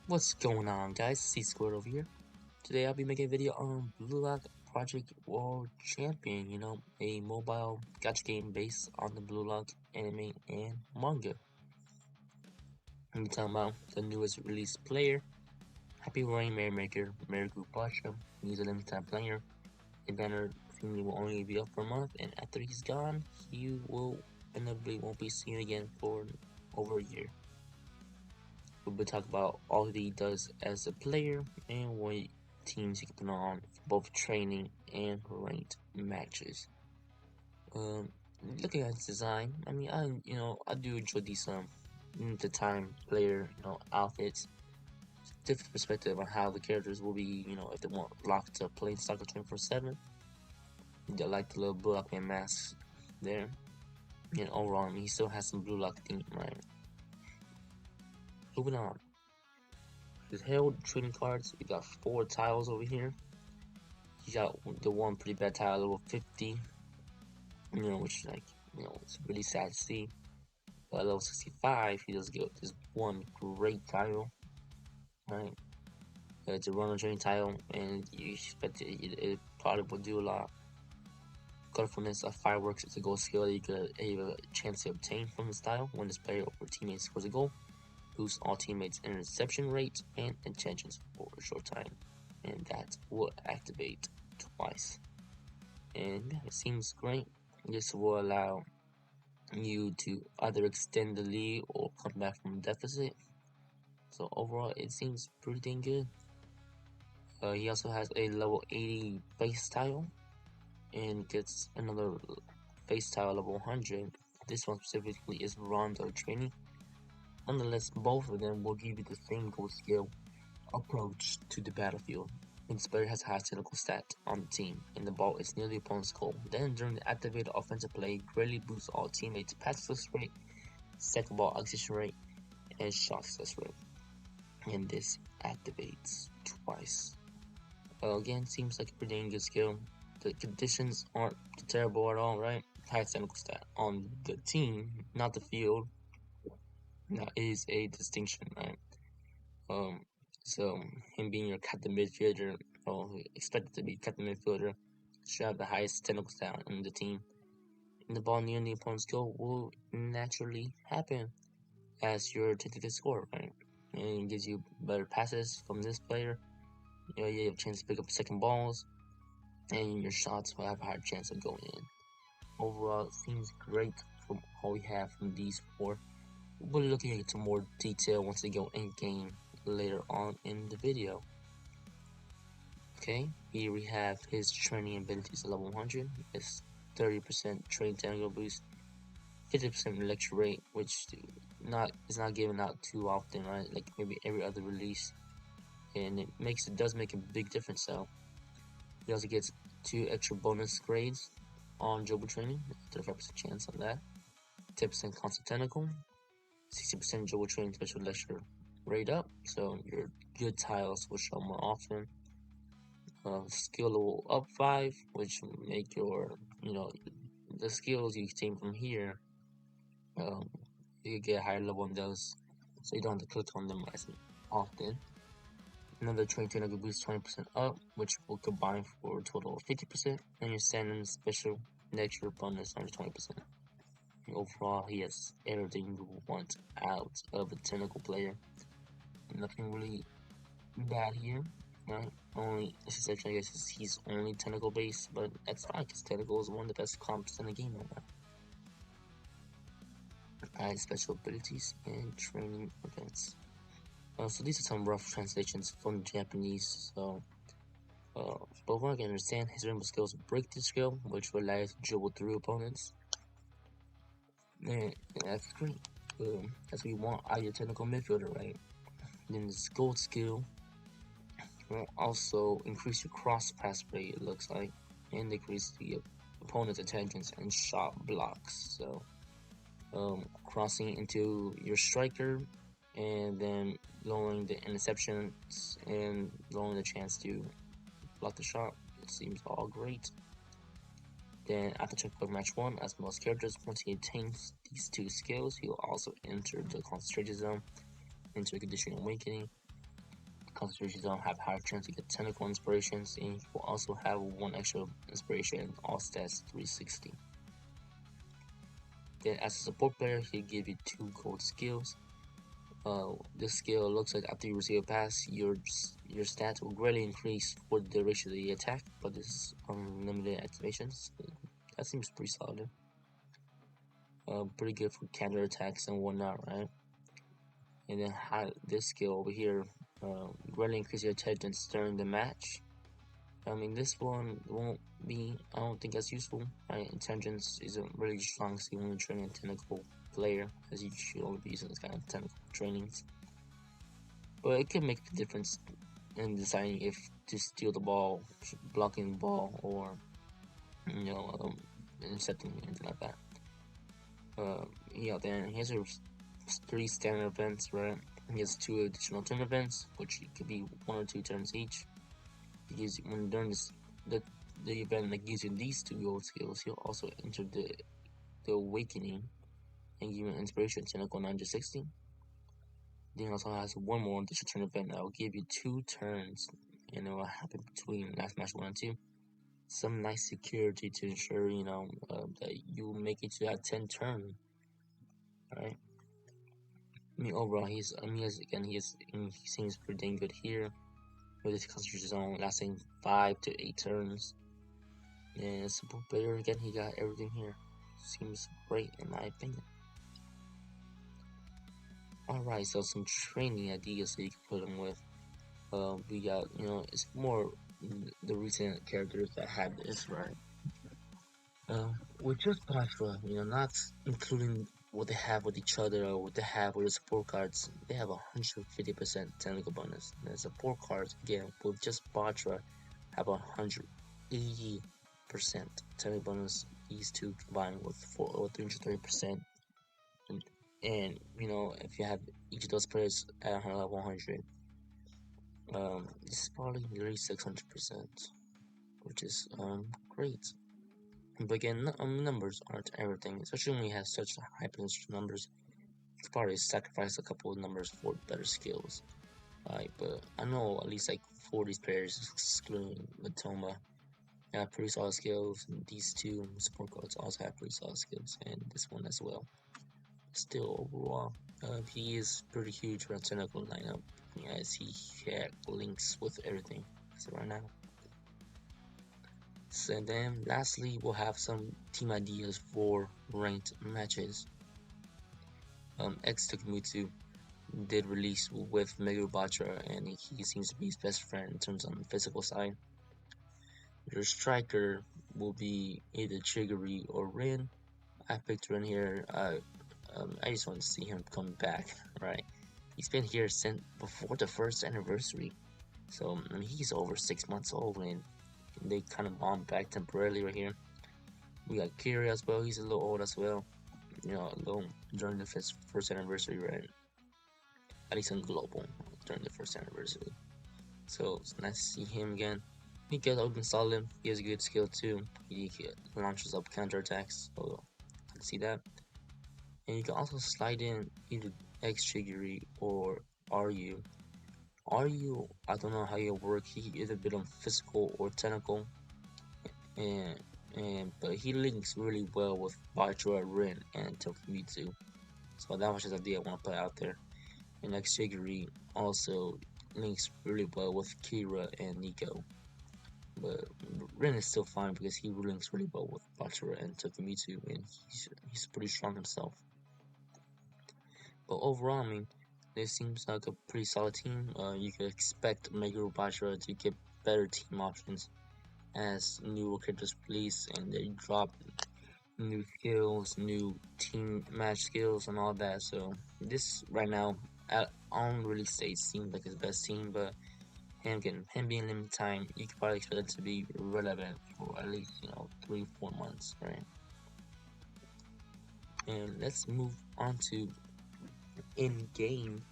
What's going on, guys? C Squared over here. Today I'll be making a video on Blue Lock Project World Champion, a mobile gacha game based on the Blue Lock anime and manga. I'm talking about the newest released player, Happy Rain Merrymaker, Meguru Bachira. He's a limited time player. The banner seemingly will only be up for a month, and after he's gone, he will inevitably won't be seen again for over a year. We'll talk about all that he does as a player and what teams he can put on both training and ranked matches. Looking at his design, I mean, I do enjoy these the time player outfits. Different perspective on how the characters will be, if they want locked to play soccer 24/7. They like the little blue lock and masks there. And overall, I mean, he still has some blue lock theme, right? Moving on. His held trading cards, we got 4 tiles over here. He got the one pretty bad tile, level 50, which it's really sad to see. But at level 65, he does get this one great tile, right? It's a runner trading tile, and you expect it probably will do a lot. Colorfulness of fireworks is a goal skill that you could have a chance to obtain from this tile when this player or teammate scores a goal. Boost all teammates' interception rate and intentions for a short time, and that will activate twice. And yeah, it seems great. This will allow you to either extend the lead or come back from deficit. So overall, it seems pretty dang good. He also has a level 80 face tile and gets another face tile level 100. This one specifically is Rondo training. Nonetheless, both of them will give you the same goal skill approach to the battlefield. When this player has a high technical stat on the team and the ball is near the opponent's goal, then during the activated offensive play, greatly boosts all teammates' pass success rate, second ball execution rate, and shot success rate. And this activates twice. Again, seems like a pretty dang good skill. The conditions aren't terrible at all, right? High technical stat on the team, not the field. That is a distinction, right? So him being your captain midfielder, or expected to be captain midfielder, should have the highest technical stat on the team. And the ball near the opponent's goal will naturally happen as you're attempting to score, right? And it gives you better passes from this player. You have a chance to pick up second balls, and your shots will have a higher chance of going in. Overall, it seems great from all we have from these 4. We'll be looking into more detail once they go in game later on in the video. Okay, here we have his training abilities at level 100. It's 30% train technical boost, 50% lecture rate, which is not given out too often, right? Like maybe every other release, and it does make a big difference. So he also gets 2 extra bonus grades on Jobu training, 35% chance on that, 10% constant technical, 60% Jobu training special lecture rate up, so your good tiles will show more often. Skill level up 5, which make your, the skills you obtain from here, you get a higher level on those, so you don't have to click on them as often. Another train technical boost 20% up, which will combine for a total of 50%, and your standard special lecture bonus under 20%. Overall, he has everything you want out of a technical player. Nothing really bad here, right? Only exception, I guess, is he's only technical based, but that's fine because technical is one of the best comps in the game right now. Alright, special abilities and training events. So these are some rough translations from Japanese. So, but what I can understand, his rainbow skills breakthrough skill, which will allow you to dribble through opponents. And that's great. That's what you want out of your technical midfielder, right? Then this gold skill will also increase your cross pass rate, it looks like, and decrease the opponent's attentions and shot blocks. So, crossing into your striker, and then lowering the interceptions and lowering the chance to block the shot. It seems all great. Then after checkpoint match 1, as most characters, once he attains these 2 skills, he will also enter the concentration zone, into a conditioning awakening, concentration zone have higher chance to get technical inspirations, and you will also have one extra inspiration in all stats 360. Then as a support player, he'll give you 2 gold skills. This skill looks like after you receive a pass, your stats will greatly increase for the duration of the attack, but this is unlimited activations. That seems pretty solid. Pretty good for counter attacks and whatnot, right? And then this skill over here greatly increase your intelligence during the match. I mean, this one won't be, I don't think that's useful, right? Intelligence isn't really strong, so you want to train a technical player, as you should only be using this kind of technical trainings. But it can make the difference in deciding if to steal the ball, blocking the ball, or, intercepting, anything like that. Then here's your 3 standard events, right? He has 2 additional turn events, which could be 1 or 2 turns each. He gives you, when during the event that gives you these 2 gold skills, he'll also enter the awakening and give you an inspiration technical 960. Then he also has one more additional turn event that will give you 2 turns, and it will happen between last match 1 and 2. Some nice security to ensure that you make it to that 10 turn. Alright. I mean, overall, he seems pretty dang good here with his concentration zone lasting 5 to 8 turns. And as a support player, again, he got everything here. Seems great in my opinion. Alright, so some training ideas that you can put him with. We got, it's more the recent characters that have this, right? With just Bachira, not including what they have with each other or what they have with the support cards, they have 150% technical bonus. And the support cards, again, with just Bachira, have 180% technical bonus. These two combined with 330%. And if you have each of those players at 100, this is probably nearly 600%, which is great. But again, numbers aren't everything, especially when you have such high potential numbers. You could probably sacrifice a couple of numbers for better skills. But I know at least like 40 players, excluding Matoma, have pretty solid skills. And these 2 support cards also have pretty solid skills, and this one as well. Still, overall, he is pretty huge for a technical lineup, as he links with everything. So right now. So then, lastly, we'll have some team ideas for ranked matches. X Takemitsu did release with Meguru Bachira, and he seems to be his best friend in terms on the physical side. Your striker will be either Chigiri or Rin. I picked Rin here. I just want to see him come back, right? He's been here since before the first anniversary, so I mean, he's over 6 months old, and they kind of bombed back temporarily right here. We got Kiri as well. He's a little old as well. During the first anniversary, right? At least on global during the first anniversary. So it's nice to see him again. He gets open solid. He has a good skill too. He launches up counterattacks, so I can see that. And you can also slide in either X Shigiri or RU. RU, I don't know how he'll work. He is a bit on physical or technical, but he links really well with Bachira, Rin, and Tokumitsu. So that was just an idea I want to put out there. And X Shigiri also links really well with Kira and Nico. But Rin is still fine because he links really well with Bachira and Tokumitsu, and he's pretty strong himself. But overall, I mean, this seems like a pretty solid team. You could expect Meguru Bachira to get better team options as new characters release and they drop new skills, new team match skills, and all that. So this right now, I don't really say it seems like his best team, but him being limited time, you could probably expect it to be relevant for at least 3-4 months, right? And let's move on to in game.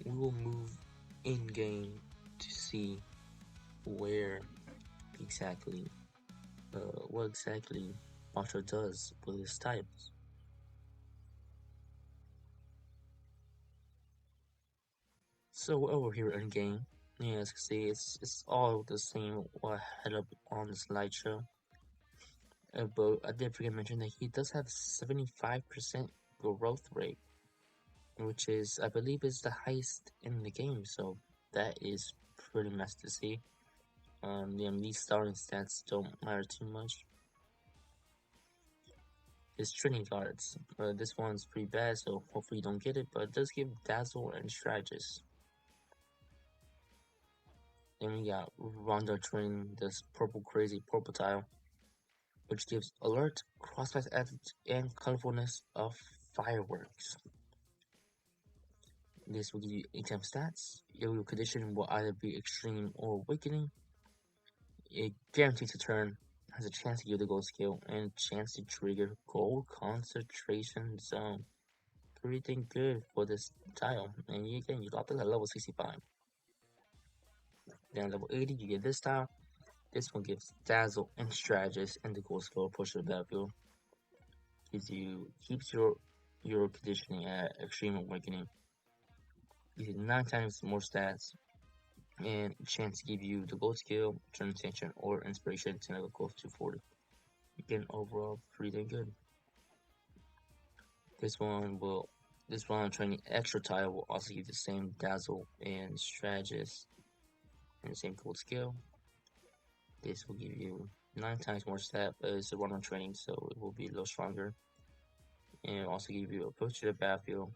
We will move in game to see where exactly, what exactly Bachira does with his types. So over here in game, Yeah, as you can see, it's all the same what I had up on the slideshow. But I did forget to mention that he does have 75% growth rate, which is, I believe, is the highest in the game. So that is pretty nice to see. Yeah, these starting stats don't matter too much. His training cards. This one's pretty bad, so hopefully you don't get it, but it does give Dazzle and Strategist. Then we got Rondo training this purple crazy purple tile, which gives alert, crossfire edge, and colorfulness of fireworks. This will give you 8 times stats. Your condition will either be extreme or awakening. It guarantees a turn, has a chance to give the gold skill, and a chance to trigger gold concentration zone. Pretty good for this tile. And again, you got this at level 65. Then level 80, you get this tile. This one gives Dazzle and Strategist and the gold skill push to the battlefield. Keeps your conditioning at extreme awakening. Gives you 9 times more stats and a chance to give you the gold skill, turn attention, or inspiration to level close to 40. Again, overall pretty good. This one training extra tile will also give the same Dazzle and Strategist and the same gold skill. This will give you 9 times more stat, but it's a one-on training, so it will be a little stronger. And it'll also give you approach to the battlefield,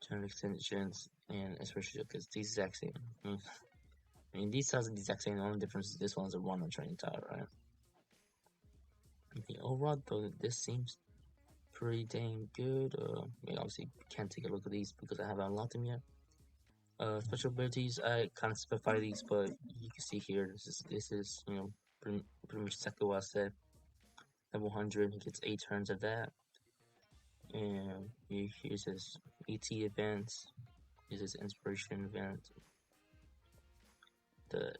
turn extensions, and especially because the exact same. I mean, these tiles are the exact same. The only difference is this one's a one-on training tile, right? Okay, overall, though, this seems pretty dang good. Obviously can't take a look at these because I haven't unlocked them yet. Special abilities, I kind of specify these, but you can see here, this is pretty much exactly what I said. Level 100, he gets 8 turns of that. And here's his ET events, here's his inspiration event, the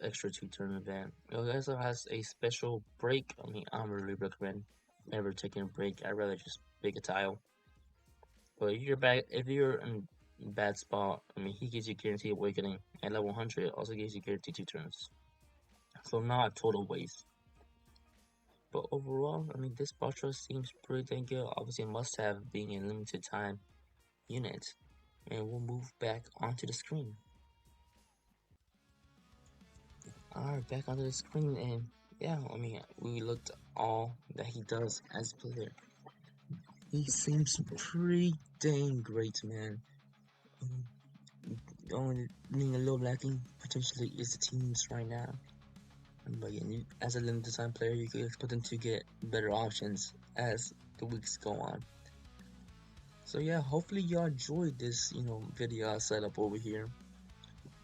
extra 2-turn event. It also has a special break. I mean, I don't really recommend ever taking a break. I'd rather just pick a tile. But if you're in a bad spot, I mean, he gives you guaranteed awakening at level 100. Also gives you guaranteed 2 turns. So not a total waste. But overall, I mean, this Bachira seems pretty dang good. Obviously, must have being a limited time unit. And we'll move back onto the screen. Alright, back onto the screen, and yeah, I mean, we looked at all that he does as a player. He seems pretty dang great, man. The only thing a little lacking potentially is the teams right now. But yeah, as a limited time player, you could expect them to get better options as the weeks go on. So yeah, hopefully y'all enjoyed this, video I set up over here.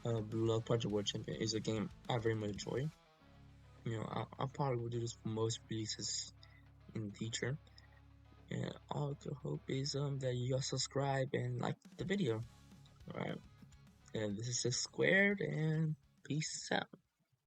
Blue Lock Project World Champion is a game I very much enjoy. I probably will do this for most releases in the future. And all I could hope is that you all subscribe and like the video. Alright. And this is 6 Squared, and peace out.